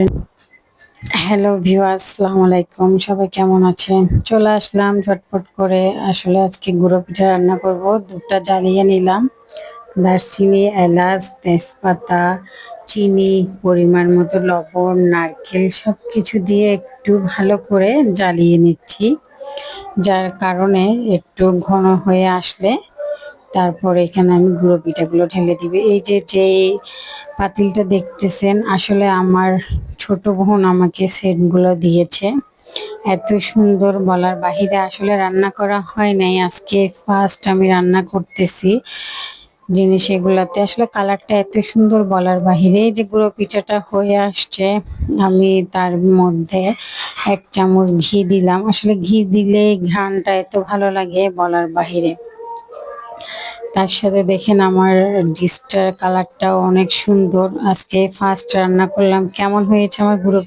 Hello viewers, আসসালামু আলাইকুম। সবাই কেমন আছেন? চলে আসলাম ঝটপট করে। আসলে আজকে গুঁড়ো পিঠা রান্না করব। দুধটা জ্বালিয়ে নিলাম। দারচিনি, এলাচ, তেজপাতা, চিনি, পরিমাণ মতো লবণ, নারকেল সবকিছু দিয়ে একটু ভালো করে জ্বালিয়ে নিচ্ছি। যার কারণে একটু ঘন হয়ে আসলে তারপর এখানে আমি গুঁড়ো পিঠাগুলো ঢেলে দিবি। এই যে পাতিলটা দেখতেছেন, আসলে আমার ছোট বোন আমাকে সেটগুলো দিয়েছে। এত সুন্দর বলার বাহিরে, আসলে রান্না করা হয় নাই, আজকে ফার্স্ট আমি রান্না করতেছি। জিনিস এগুলাতে আসলে কালারটা এত সুন্দর বলার বাহিরে। এই যে গুঁড়ো পিঠাটা হয়ে আসছে, আমি তার মধ্যে 1 চামচ ঘি দিলাম। আসলে ঘি দিলে ঘ্রাণটা এত ভালো লাগে বলার বাহিরে। তার সাথে দেখেন আমার ডিশটার কালারটাও অনেক সুন্দর। আজকে ফার্স্ট রান্না করলাম। কেমন হয়েছে আমার গুঁড়ো